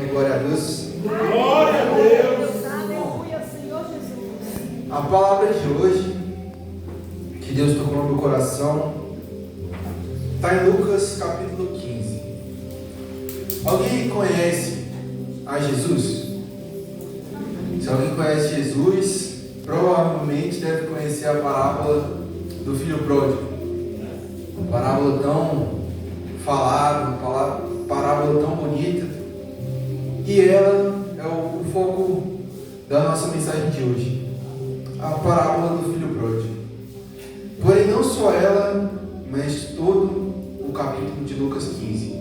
Glória a Deus. Glória a Deus. Aleluia, Senhor Jesus. A palavra de hoje, que Deus tocou no meu coração, está em Lucas capítulo 15. Alguém conhece a Jesus? Se alguém conhece Jesus, provavelmente deve conhecer a parábola do filho pródigo. Uma parábola tão falada, uma parábola tão bonita. E ela é o foco da nossa mensagem de hoje. A parábola do filho pródigo. Porém, não só ela, mas todo o capítulo de Lucas 15.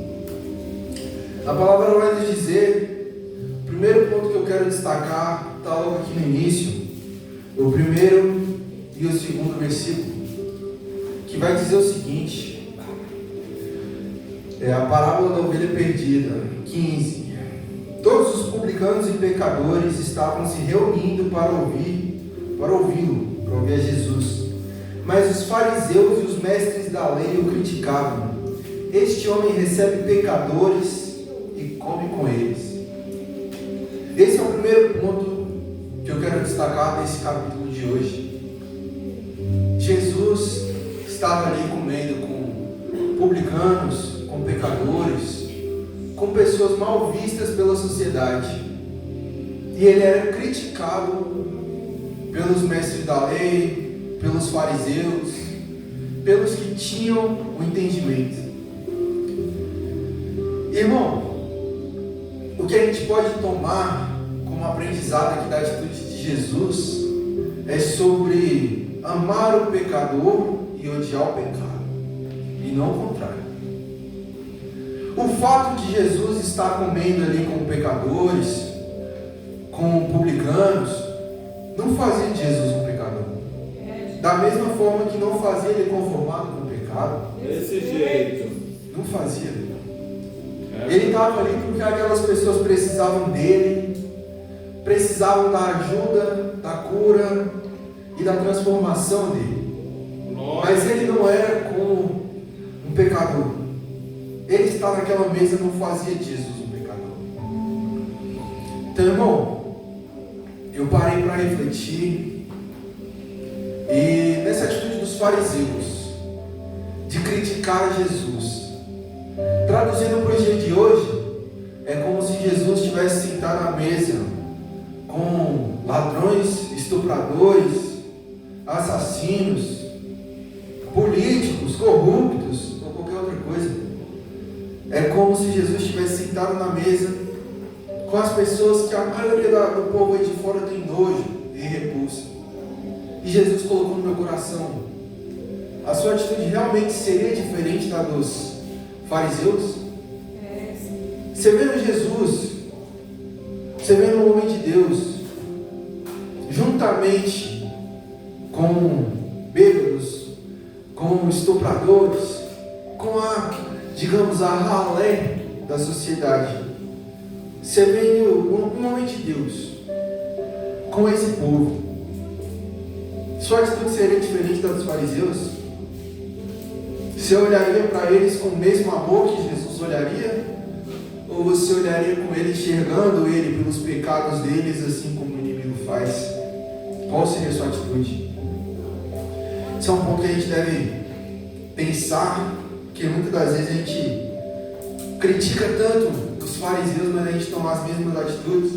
A palavra vai nos dizer, o primeiro ponto que eu quero destacar está logo aqui no início, o primeiro e o segundo versículo, que vai dizer o seguinte: é a parábola da ovelha perdida, 15. Todos os publicanos e pecadores estavam se reunindo para ouvi-lo, para ouvir a Jesus. Mas os fariseus e os mestres da lei o criticavam. Este homem recebe pecadores e come com eles. Esse é o primeiro ponto que eu quero destacar desse capítulo de hoje. Jesus estava ali comendo com publicanos, com pecadores, com pessoas mal vistas pela sociedade. E ele era criticado pelos mestres da lei, pelos fariseus, pelos que tinham o entendimento. Irmão, o que a gente pode tomar como aprendizado aqui da atitude de Jesus é sobre amar o pecador e odiar o pecado, e não o contrário. O fato de Jesus estar comendo ali com pecadores, com publicanos, não fazia de Jesus um pecador. Da mesma forma que não fazia ele conformado com o pecado. Desse jeito. Não fazia. Ele estava ali porque aquelas pessoas precisavam dele, precisavam da ajuda, da cura e da transformação dele. Mas ele não era como um pecador. Ele está naquela mesa e não fazia de Jesus um pecador. Então, irmão, eu parei para refletir. E nessa atitude dos fariseus, de criticar Jesus, traduzindo para o dia de hoje, é como se Jesus estivesse sentado à mesa com ladrões, estupradores, assassinos, políticos, corruptos ou qualquer outra coisa. É como se Jesus estivesse sentado na mesa com as pessoas que a maioria do povo aí de fora tem nojo e repulsa. E Jesus colocou no meu coração: a sua atitude realmente seria diferente da dos fariseus? Você vendo Jesus, você vendo o homem de Deus, juntamente com bêbados, com estupradores, com digamos, a ralé da sociedade. Você vê um homem de Deus com esse povo. Sua atitude seria diferente da dos fariseus? Você olharia para eles com o mesmo amor que Jesus olharia? Ou você olharia com ele, enxergando ele pelos pecados deles, assim como o inimigo faz? Qual seria a sua atitude? Isso é um ponto que a gente deve pensar, porque muitas das vezes a gente critica tanto os fariseus, mas a gente toma as mesmas atitudes.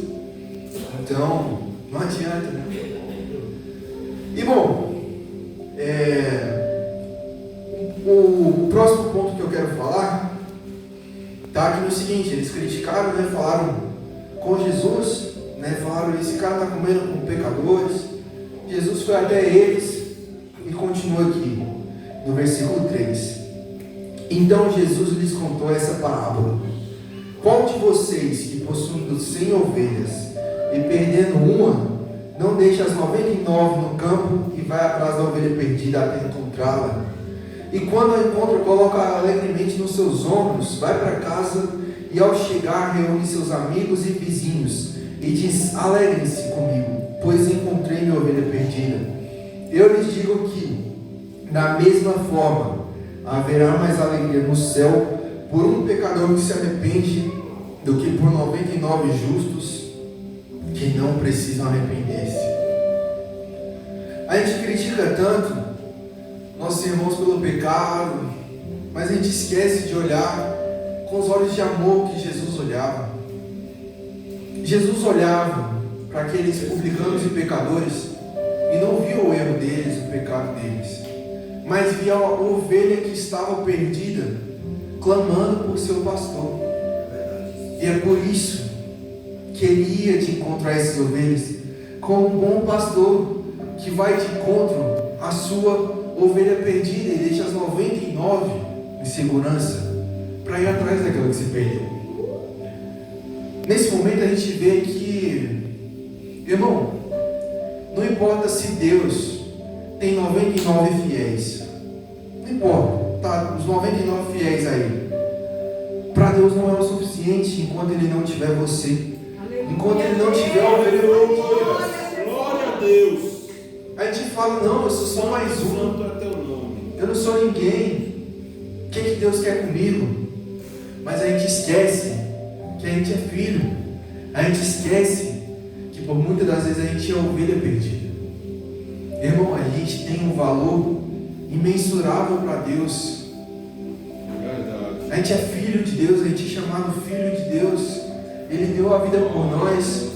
Então, não adianta, né? E bom, o próximo ponto que eu quero falar está aqui no seguinte: eles criticaram, né, falaram com Jesus, né, falaram: esse cara está comendo com pecadores. Jesus foi até eles e continua aqui no versículo 3. Então Jesus lhes contou essa parábola: qual de vocês que possuindo 100 ovelhas e perdendo uma, não deixa as 99 no campo e vai atrás da ovelha perdida até encontrá-la? E quando a encontra, coloca alegremente nos seus ombros, vai para casa e ao chegar reúne seus amigos e vizinhos e diz: alegrem-se comigo, pois encontrei minha ovelha perdida. Eu lhes digo que, da mesma forma, haverá mais alegria no céu por um pecador que se arrepende do que por 99 justos que não precisam arrepender-se. A gente critica tanto nossos irmãos pelo pecado, mas a gente esquece de olhar com os olhos de amor que Jesus olhava. Jesus olhava para aqueles publicanos e pecadores e não via o erro deles, o pecado deles, mas via a ovelha que estava perdida, clamando por seu pastor. E é por isso que ele ia de encontro a essas ovelhas, como um bom pastor que vai de encontro à sua ovelha perdida e deixa as 99 em segurança para ir atrás daquela que se perdeu. Nesse momento a gente vê que, irmão, não importa se Deus tem 99 fiéis, não importa, tá, os 99 fiéis aí, para Deus não é o suficiente enquanto Ele não tiver você, enquanto Ele não tiver a ovelha perdida. Glória a Deus. A gente fala, não, eu sou só mais um, Santo é teu nome. eu não sou ninguém, o que Deus quer comigo? Mas a gente esquece que a gente é filho, a gente esquece que por muitas das vezes a gente é ovelha perdida. Irmão, a gente tem um valor imensurável para Deus. Verdade. A gente é filho de Deus, a gente é chamado filho de Deus. Ele deu a vida por nós.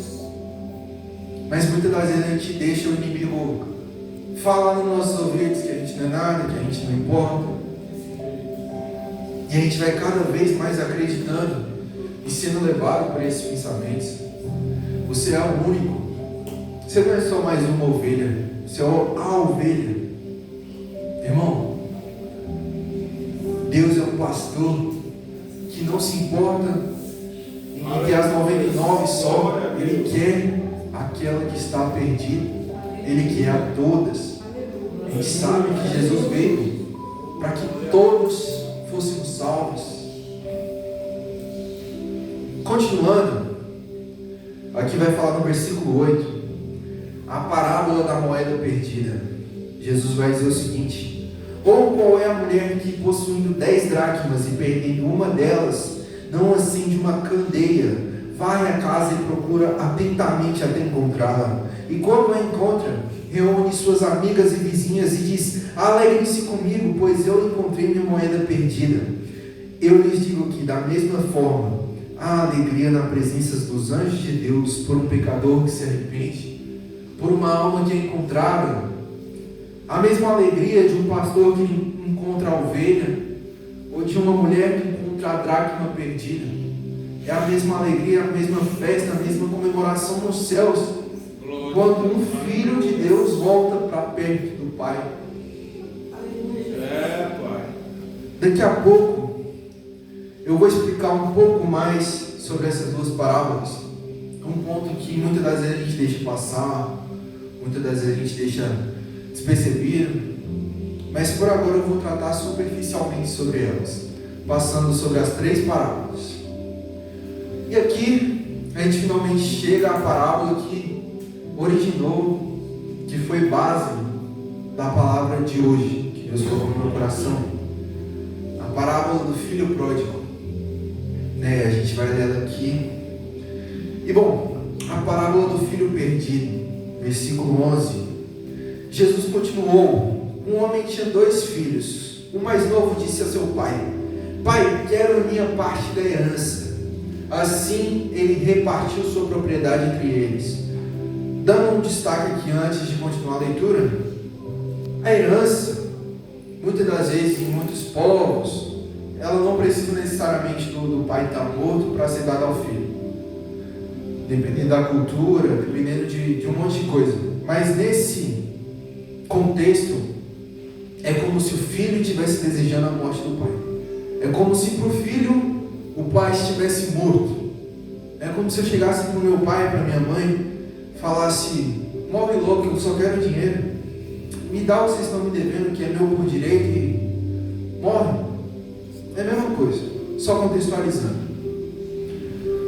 Mas muitas das vezes a gente deixa o inimigo falar nos nossos ouvidos que a gente não é nada, que a gente não importa. E a gente vai cada vez mais acreditando e sendo levado por esses pensamentos. Você é o único. Você não é só mais uma ovelha. Você é a ovelha. Irmão, Deus é um pastor que não se importa em ter as 99 só. Ele quer aquela que está perdida. Ele quer a todas. A gente sabe que Jesus veio para que todos fôssemos salvos. Continuando, aqui vai falar no versículo 8, a parábola da moeda perdida. Jesus vai dizer o seguinte: ou qual é a mulher que, possuindo 10 dracmas e perdendo uma delas, não acende uma candeia, vai à casa e procura atentamente até encontrá-la, e quando a encontra, reúne suas amigas e vizinhas e diz: alegrem-se comigo, pois eu encontrei minha moeda perdida. Eu lhes digo que, da mesma forma, há alegria na presença dos anjos de Deus por um pecador que se arrepende, por uma alma que é encontrada. A mesma alegria de um pastor que encontra a ovelha, ou de uma mulher que encontra a dracma perdida. É a mesma alegria, a mesma festa, a mesma comemoração nos céus, quando um filho de Deus volta para perto do Pai. É, Pai. Daqui a pouco eu vou explicar um pouco mais sobre essas duas parábolas. Um ponto que muitas das vezes a gente deixa passar, muitas das vezes a gente deixa despercebido, mas por agora eu vou tratar superficialmente sobre elas, passando sobre as 3 parábolas. E aqui a gente finalmente chega à parábola que originou, que foi base da palavra de hoje, que Deus colocou no meu coração, a parábola do filho pródigo. A gente vai ler ela aqui. E bom, a parábola do filho perdido, versículo 11. Jesus continuou: um homem tinha 2 filhos. O mais novo disse a seu pai: pai, quero a minha parte da herança. Assim ele repartiu sua propriedade entre eles. Dando um destaque aqui antes de continuar a leitura, a herança, muitas das vezes em muitos povos, ela não precisa necessariamente do pai estar morto para ser dada ao filho, dependendo da cultura, dependendo de um monte de coisa. Mas nesse contexto, é como se o filho estivesse desejando a morte do pai. É como se para o filho o pai estivesse morto. É como se eu chegasse para o meu pai, para minha mãe, falasse: morre logo, eu só quero dinheiro, me dá o que vocês estão me devendo, que é meu por direito, e morre. É a mesma coisa, só contextualizando.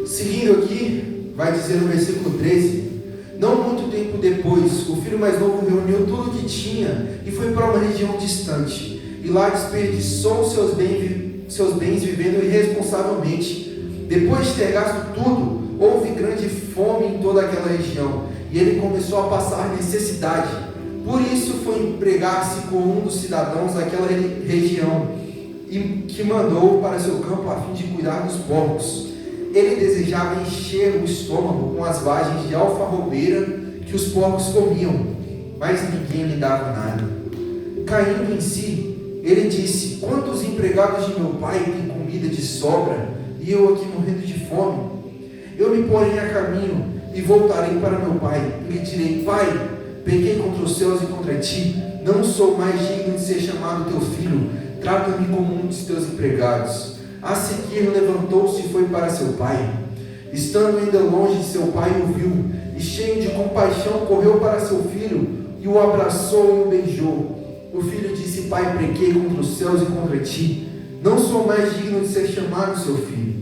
Seguindo aqui, vai dizer no versículo 13: não muito tempo depois, o filho mais novo reuniu tudo o que tinha e foi para uma região distante, e lá desperdiçou seus bens vivendo irresponsavelmente. Depois de ter gasto tudo, houve grande fome em toda aquela região, e ele começou a passar necessidade. Por isso foi empregar-se com um dos cidadãos daquela região, e que mandou para seu campo a fim de cuidar dos porcos. Ele desejava encher o estômago com as vagens de alfarrobeira que os porcos comiam, mas ninguém lhe dava nada. Caindo em si, ele disse: quantos empregados de meu pai têm comida de sobra, e eu aqui morrendo de fome? Eu me porei a caminho e voltarei para meu pai, e lhe direi: pai, pequei contra os céus e contra ti, não sou mais digno de ser chamado teu filho, trata-me como um dos teus empregados. A seguir levantou-se e foi para seu pai. Estando ainda longe, seu pai o viu, e cheio de compaixão correu para seu filho, e o abraçou e o beijou. O filho disse: pai, pequei contra os céus e contra ti, não sou mais digno de ser chamado seu filho.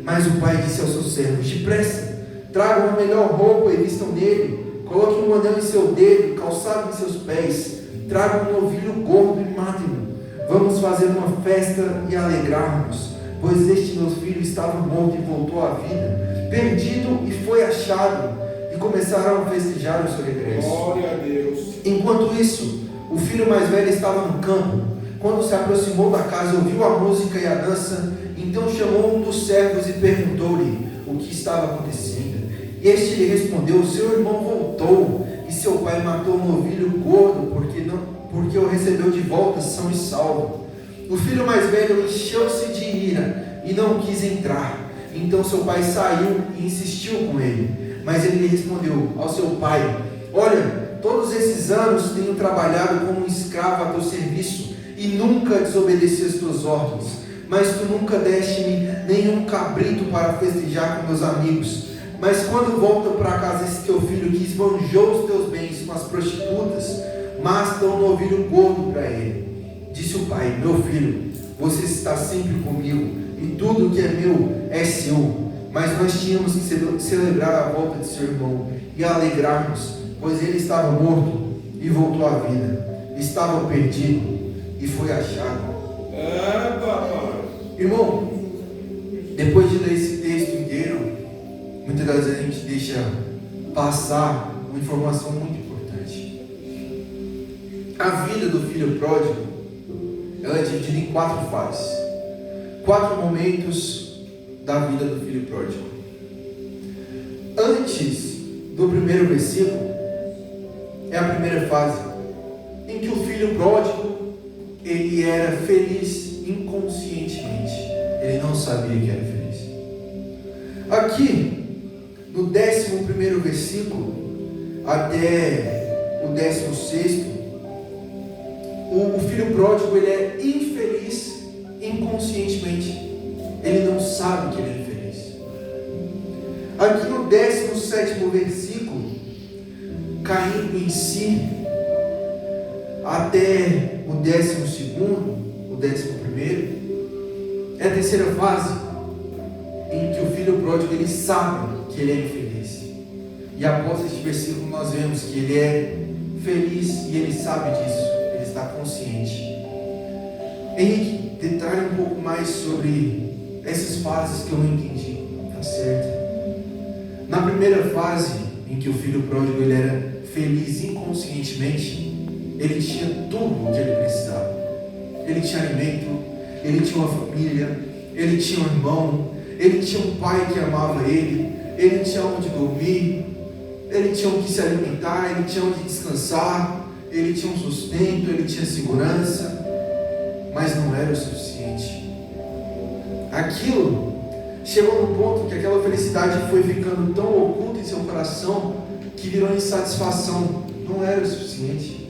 Mas o pai disse aos seus servos: depressa, tragam a melhor roupa e vistam nele, coloquem um anel em seu dedo, calçado em seus pés, tragam um novilho gordo e matem-no. Vamos fazer uma festa e alegrarmos, pois este meu filho estava morto e voltou à vida, perdido e foi achado. E começaram a festejar o seu regresso. Glória a Deus. Enquanto isso, o filho mais velho estava no campo. Quando se aproximou da casa, ouviu a música e a dança. Então chamou um dos servos e perguntou-lhe o que estava acontecendo. Este lhe respondeu: seu irmão voltou, e seu pai matou um novilho gordo, porque o recebeu de volta são e salvo. O filho mais velho encheu-se de ira e não quis entrar. Então seu pai saiu e insistiu com ele. Mas ele lhe respondeu ao seu pai: olha, todos esses anos tenho trabalhado como um escravo a teu serviço e nunca desobedeci às tuas ordens. Mas tu nunca deste-me nenhum cabrito para festejar com meus amigos. Mas quando volta para casa esse teu filho que esbanjou os teus bens com as prostitutas, mas dá um novilho gordo para ele. Disse o pai: meu filho, você está sempre comigo, e tudo que é meu é seu. Mas nós tínhamos que celebrar a volta de seu irmão e alegrarmos, pois ele estava morto e voltou à vida, estava perdido e foi achado. Papai. Irmão, depois de ler esse texto inteiro, muitas das vezes a gente deixa passar uma informação muito importante. A vida do filho pródigo, ela é dividida em 4 fases, 4 momentos da vida do filho pródigo. Antes do primeiro versículo, é a primeira fase, em que o filho pródigo, ele era feliz inconscientemente, ele não sabia que era feliz. Aqui, no 11º versículo, até o 16º, o filho pródigo, ele é infeliz inconscientemente, ele não sabe que ele é infeliz. Aqui no 17º versículo, caindo em si, até o 12º, o 11º, é a terceira fase, em que o filho pródigo, ele sabe que ele é infeliz. E após este versículo nós vemos que ele é feliz e ele sabe disso, ele está consciente. Henrique, detalhe um pouco mais sobre essas fases que eu não entendi, tá certo? Na primeira fase, em que o filho pródigo, ele era feliz inconscientemente, ele tinha tudo o que ele precisava. Ele tinha alimento, ele tinha uma família, ele tinha um irmão, ele tinha um pai que amava ele tinha onde dormir, ele tinha o que se alimentar, ele tinha onde descansar, ele tinha um sustento, ele tinha segurança, mas não era o suficiente. Aquilo chegou num ponto que aquela felicidade foi ficando tão oculta em seu coração que virou insatisfação, não era o suficiente.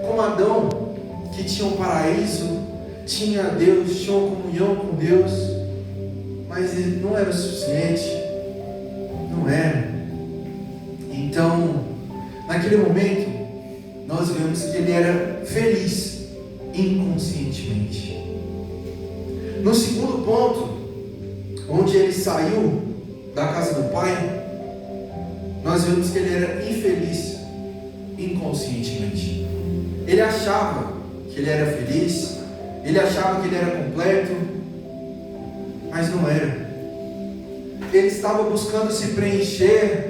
Como Adão, que tinha um paraíso, tinha Deus, tinha uma comunhão com Deus, mas ele não era o suficiente, não era. Então, naquele momento, nós vemos que ele era feliz inconscientemente. No segundo ponto, onde ele saiu da casa do pai, nós vemos que ele era infeliz inconscientemente. Ele achava que ele era feliz, ele achava que ele era completo, mas não era. ele estava buscando se preencher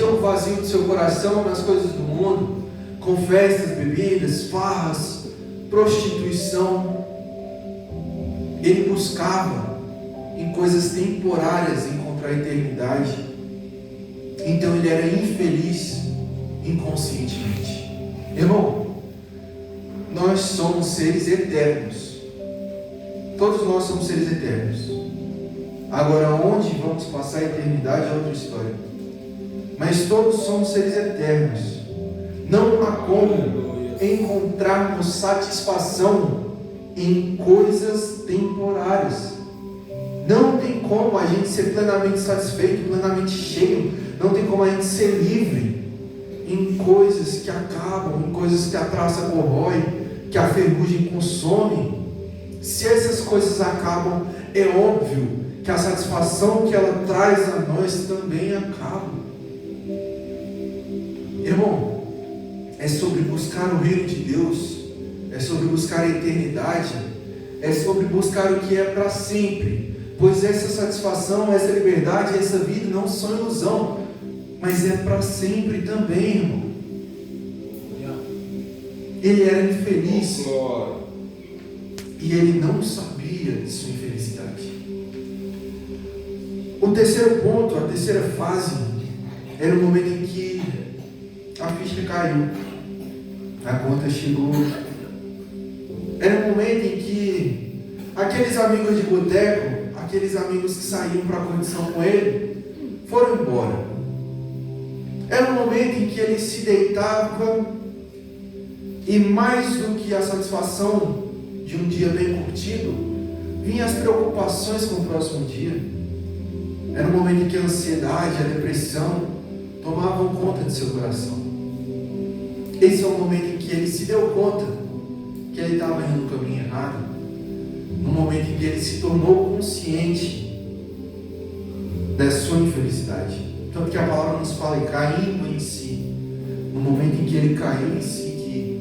o vazio do seu coração nas coisas do mundo, com festas, bebidas, farras, prostituição. Ele buscava em coisas temporárias encontrar a eternidade. Então ele era infeliz inconscientemente. Irmão, nós somos seres eternos. Todos nós somos seres eternos. Agora, onde vamos passar a eternidade é outra história. Mas todos somos seres eternos. Não há como encontrarmos satisfação em coisas temporárias. Não tem como a gente ser plenamente satisfeito, plenamente cheio. Não tem como a gente ser livre em coisas que acabam, em coisas que a traça corrói, que a ferrugem consome. Se essas coisas acabam, é óbvio que a satisfação que ela traz a nós também acaba. Irmão, é sobre buscar o reino de Deus, é sobre buscar a eternidade, é sobre buscar o que é para sempre, pois essa satisfação, essa liberdade, essa vida não são ilusão, mas é para sempre também, irmão. Ele era infeliz e ele não sabia de sua infelicidade. O terceiro ponto, a terceira fase, era o momento em que a ficha caiu, a conta chegou. Era o momento em que aqueles amigos de boteco, aqueles amigos que saíam para a condição com ele, foram embora. Era o momento em que ele se deitava e, mais do que a satisfação de um dia bem curtido, vinham as preocupações com o próximo dia. Era o momento em que a ansiedade, a depressão tomavam conta de seu coração. Esse é o momento em que ele se deu conta que ele estava indo no caminho errado. No momento em que ele se tornou consciente da sua infelicidade. Tanto que a palavra nos fala em caindo em si. No momento em que ele caiu em si,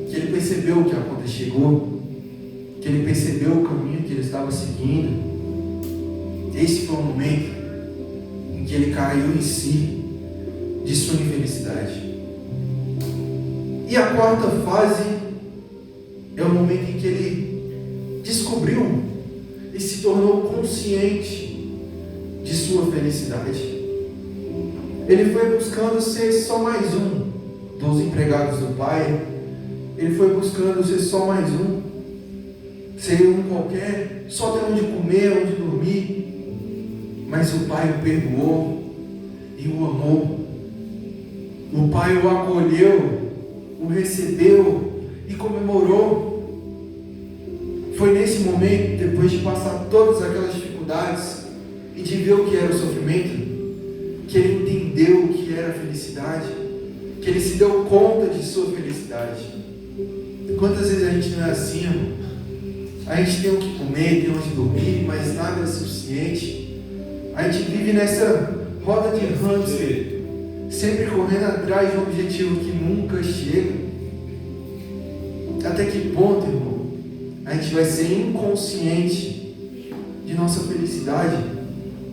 que ele percebeu que a conta chegou, que ele percebeu o caminho que ele estava seguindo. Esse foi o momento em que ele caiu em si de sua infelicidade. E a quarta fase é o momento em que ele descobriu e se tornou consciente de sua felicidade. Ele foi buscando ser só mais um dos empregados do pai. Ele foi buscando ser só mais um, ser um qualquer, só ter onde comer, onde dormir. Mas o pai o perdoou e o amou. O pai o acolheu, o recebeu e comemorou. Foi nesse momento, depois de passar todas aquelas dificuldades e de ver o que era o sofrimento, que ele entendeu o que era a felicidade, que ele se deu conta de sua felicidade. Quantas vezes a gente não é assim, irmão? A gente tem o que comer, tem onde dormir, mas nada é suficiente. A gente vive nessa roda de hamster, sempre correndo atrás de um objetivo que nunca chega. Até que ponto, irmão, a gente vai ser inconsciente de nossa felicidade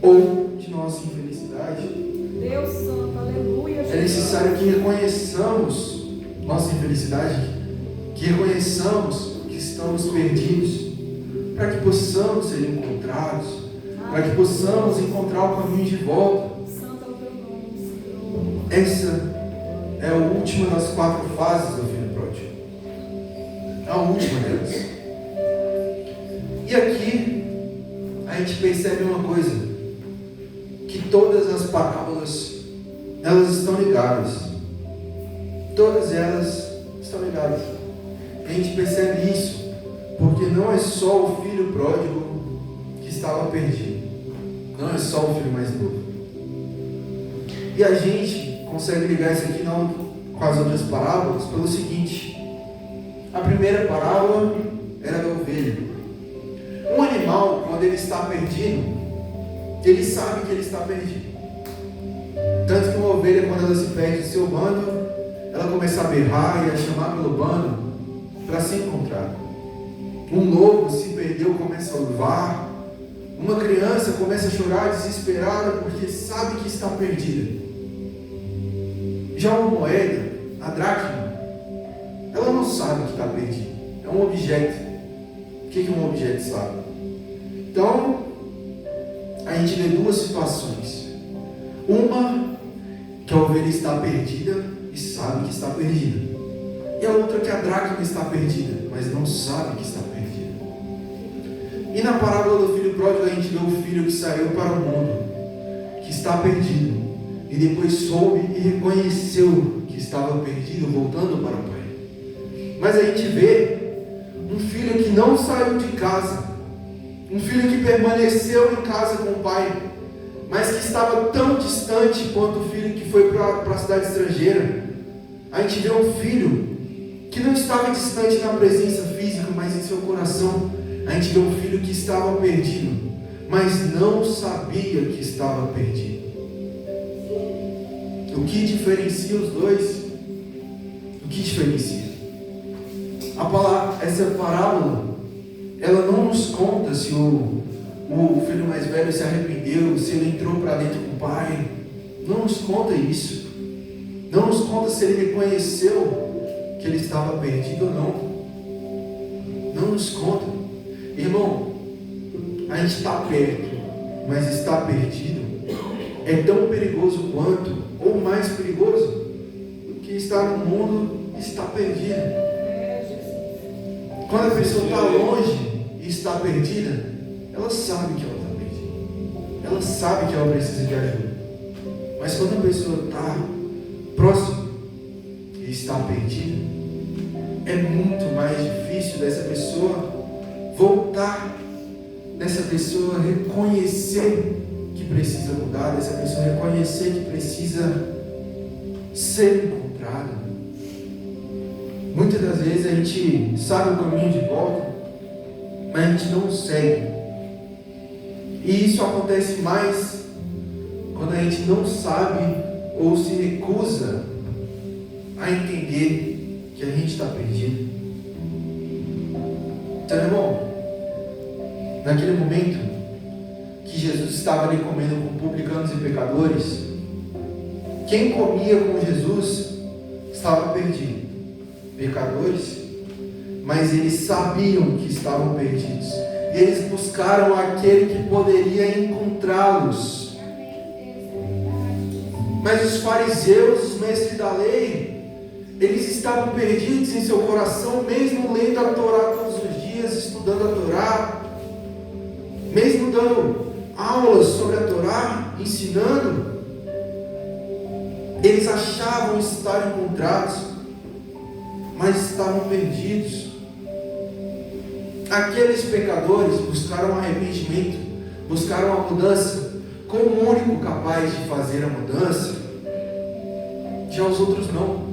ou de nossa infelicidade? Deus santo, aleluia. É necessário que reconheçamos nossa infelicidade, que reconheçamos que estamos perdidos, para que possamos ser encontrados, para que possamos encontrar o caminho de volta. Santo é o teu nome, Senhor. Essa é a última das 4 fases do filho pródigo. A última delas. E aqui a gente percebe uma coisa, que todas as parábolas, elas estão ligadas. Todas elas estão ligadas. A gente percebe isso, porque não é só o filho pródigo que estava perdido. Não é só o filho mais novo. E a gente consegue ligar isso aqui não com as outras parábolas pelo seguinte: a primeira parábola era da ovelha. Um animal, quando ele está perdido, ele sabe que ele está perdido. Tanto que uma ovelha, quando ela se perde do seu bando, ela começa a berrar e a chamar pelo bando para se encontrar. Um lobo se perdeu, começa a uivar Uma criança começa a chorar desesperada porque sabe que está perdida. Já uma moeda, a dracma, ela não sabe que está perdida. É um objeto. O que um objeto sabe? Então, a gente vê duas situações. Uma, que a ovelha está perdida e sabe que está perdida. E a outra, que a dracma está perdida, mas não sabe que está perdida. E na parábola do filho pródigo, a gente vê o filho que saiu para o mundo, que está perdido, e depois soube e reconheceu que estava perdido, voltando para o pai. Mas a gente vê um filho que não saiu de casa, um filho que permaneceu em casa com o pai, mas que estava tão distante quanto o filho que foi para a cidade estrangeira. A gente vê um filho que não estava distante na presença física, mas em seu coração. A gente vê um filho que estava perdido, mas não sabia que estava perdido. O que diferencia os dois? O que diferencia? Essa parábola, ela não nos conta se o filho mais velho se arrependeu, se ele entrou para dentro com o pai. Não nos conta isso. Não nos conta se ele reconheceu que ele estava perdido ou não. Não nos conta. Irmão, a gente está perto, mas está perdido. É tão perigoso quanto, ou mais perigoso, do que estar no mundo e estar perdido. Quando a pessoa está longe e está perdida, ela sabe que ela está perdida. Ela sabe que ela precisa de ajuda. Mas quando a pessoa está próxima e está perdida, é muito mais difícil dessa pessoa voltar, dessa pessoa reconhecer que precisa mudar, dessa pessoa reconhecer que precisa ser encontrada. Muitas das vezes a gente sabe o caminho de volta, mas a gente não segue. E isso acontece mais quando a gente não sabe ou se recusa a entender que a gente está perdido. Então, irmão, naquele momento que Jesus estava ali comendo com publicanos e pecadores, quem comia com Jesus estava perdido. Pecadores, mas eles sabiam que estavam perdidos. E eles buscaram aquele que poderia encontrá-los. Mas os fariseus, os mestres da lei, eles estavam perdidos em seu coração, mesmo lendo a Torá todos os dias, estudando a Torá, mesmo dando aulas sobre a Torá, ensinando. Eles achavam estar encontrados, mas estavam perdidos. Aqueles pecadores buscaram arrependimento, buscaram a mudança, como o único capaz de fazer a mudança. Já os outros não.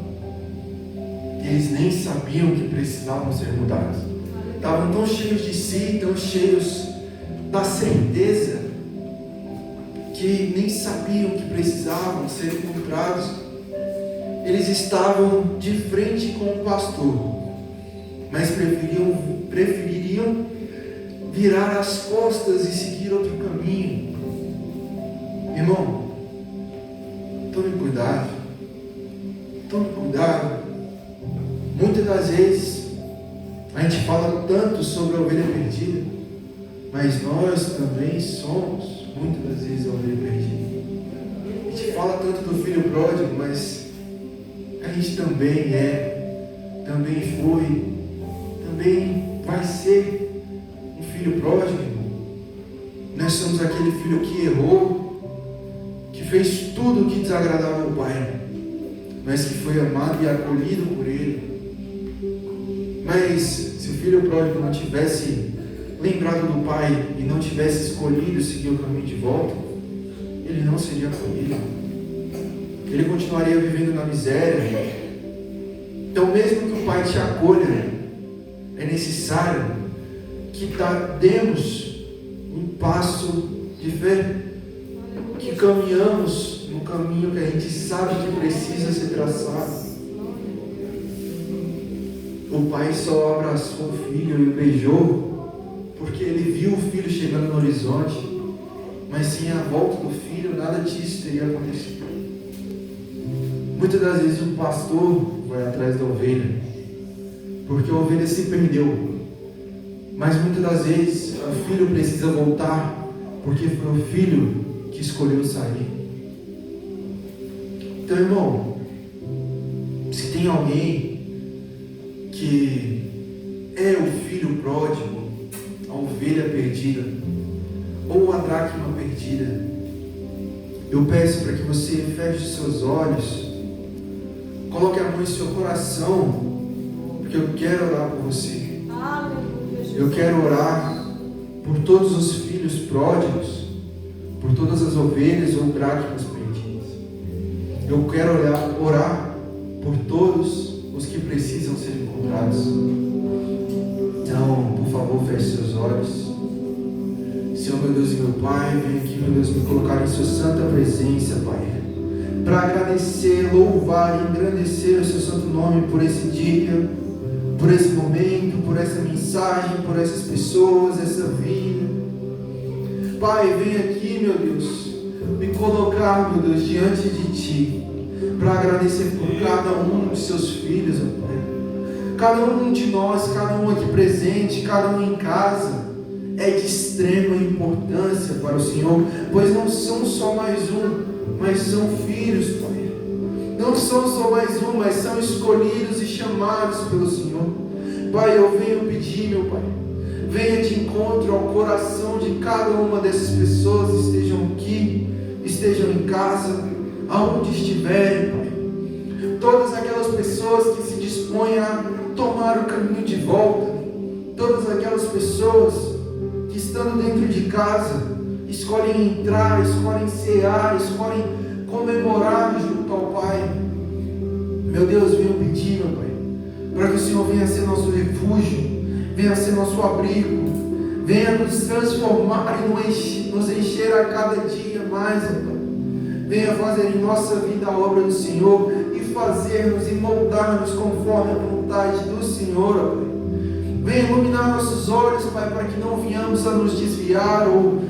Eles nem sabiam que precisavam ser mudados. Estavam tão cheios de si, tão cheios da certeza, que nem sabiam que precisavam ser encontrados. Eles estavam de frente com o pastor, mas prefeririam virar as costas e seguir outro caminho. Irmão, tome cuidado. Tome cuidado. Muitas das vezes a gente fala tanto sobre a ovelha perdida, mas nós também somos muitas das vezes a ovelha perdida. A gente fala tanto do filho pródigo, mas a gente também também foi, também vai ser um filho pródigo. Nós somos aquele filho que errou, que fez tudo o que desagradava ao pai, mas que foi amado e acolhido por ele. Mas se o filho pródigo não tivesse lembrado do pai e não tivesse escolhido seguir o caminho de volta, ele não seria acolhido. Ele continuaria vivendo na miséria. Então, mesmo que o pai te acolha, é necessário que demos um passo de fé, que caminhamos no caminho que a gente sabe que precisa ser traçado. O pai só abraçou o filho e o beijou porque ele viu o filho chegando no horizonte, mas sem a volta do filho, nada disso teria acontecido. Muitas das vezes o pastor vai atrás da ovelha, porque a ovelha se perdeu, mas muitas das vezes o filho precisa voltar, porque foi o filho que escolheu sair. Então, irmão, se tem alguém que é o filho pródigo, a ovelha perdida, ou a dracma perdida, eu peço para que você feche os seus olhos, coloque a mão em seu coração, porque eu quero orar por você. Eu quero orar por todos os filhos pródigos, por todas as ovelhas ou dracmas perdidas. Eu quero orar por todos os que precisam ser encontrados. Então, por favor, feche seus olhos. Senhor, meu Deus e meu Pai, vem aqui, meu Deus, me colocar em sua santa presença, Pai, para agradecer, louvar e engrandecer o seu santo nome por esse dia, por esse momento, por essa mensagem, por essas pessoas, essa vida. Pai, vem aqui, meu Deus, me colocar, meu Deus, diante de Ti, para agradecer por cada um dos seus filhos, ó Pai. Cada um de nós, cada um aqui presente, cada um em casa, é de extrema importância para o Senhor, pois não são só mais um, mas são filhos, Pai. Não são só mais um, mas são escolhidos e chamados pelo Senhor. Pai, eu venho pedir, meu Pai, venha de encontro ao coração de cada uma dessas pessoas, estejam aqui, estejam em casa, aonde estiverem, Pai. Todas aquelas pessoas que se dispõem a tomar o caminho de volta, todas aquelas pessoas que estando dentro de casa, escolhem entrar, escolhem cear, escolhem comemorar junto ao Pai. Meu Deus, venho pedir, meu Pai, para que o Senhor venha ser nosso refúgio, venha ser nosso abrigo, venha nos transformar e nos encher a cada dia mais, meu Pai. Venha fazer em nossa vida a obra do Senhor e fazer-nos e moldar-nos conforme a vontade do Senhor, ó Pai. Venha iluminar nossos olhos, Pai, para que não venhamos a nos desviar ou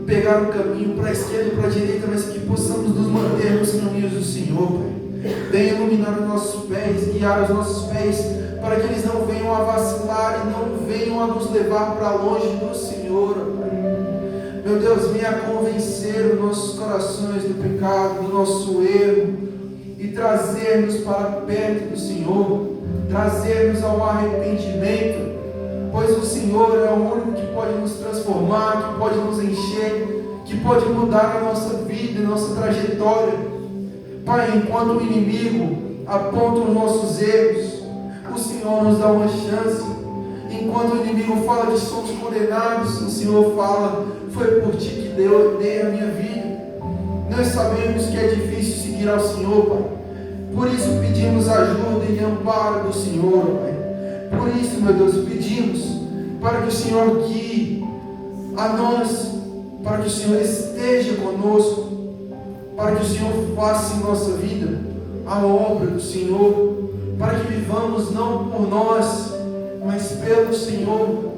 pegar o caminho para a esquerda ou para a direita, mas que possamos nos manter nos caminhos do Senhor, Pai. Venha iluminar os nossos pés, guiar os nossos pés, para que eles não venham a vacilar e não venham a nos levar para longe do Senhor, Pai. Meu Deus, venha convencer os nossos corações do pecado, do nosso erro, e trazer-nos para perto do Senhor, trazer-nos ao arrependimento, pois o Senhor é o único que pode nos transformar, que pode nos encher, que pode mudar a nossa vida, a nossa trajetória. Pai, enquanto o inimigo aponta os nossos erros, o Senhor nos dá uma chance. Enquanto o inimigo fala que somos condenados, o Senhor fala: foi por Ti que eu dei a minha vida. Nós sabemos que é difícil seguir ao Senhor, Pai. Por isso pedimos ajuda e amparo do Senhor, Pai. Por isso, meu Deus, pedimos para que o Senhor guie a nós, para que o Senhor esteja conosco, para que o Senhor faça em nossa vida a obra do Senhor, para que vivamos não por nós, mas pelo Senhor,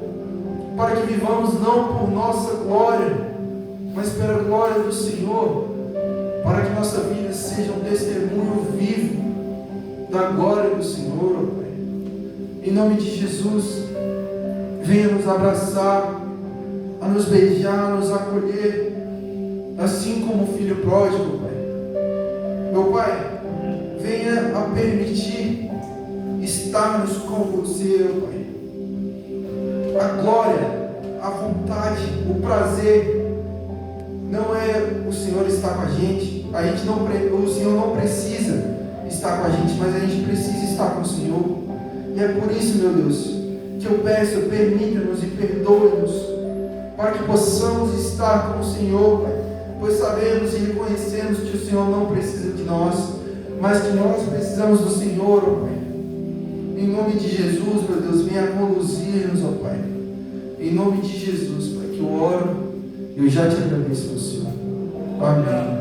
para que vivamos não por nossa glória, mas pela glória do Senhor, para que nossa vida seja um testemunho vivo da glória do Senhor, Pai. Em nome de Jesus, venha nos abraçar, a nos beijar, a nos acolher, assim como o filho pródigo, Pai. Meu Pai, venha a permitir estarmos com você, Pai. A glória, a vontade, o prazer, não é o Senhor estar com a gente. O Senhor não precisa estar com a gente, mas a gente precisa estar com o Senhor. E é por isso, meu Deus, que eu peço, permita-nos e perdoe-nos, para que possamos estar com o Senhor, Pai, pois sabemos e reconhecemos que o Senhor não precisa de nós, mas que nós precisamos do Senhor, ó Pai. Em nome de Jesus, meu Deus, venha conduzir-nos, ó Pai. Em nome de Jesus, Pai, que eu oro e eu já te agradeço, Senhor. Amém.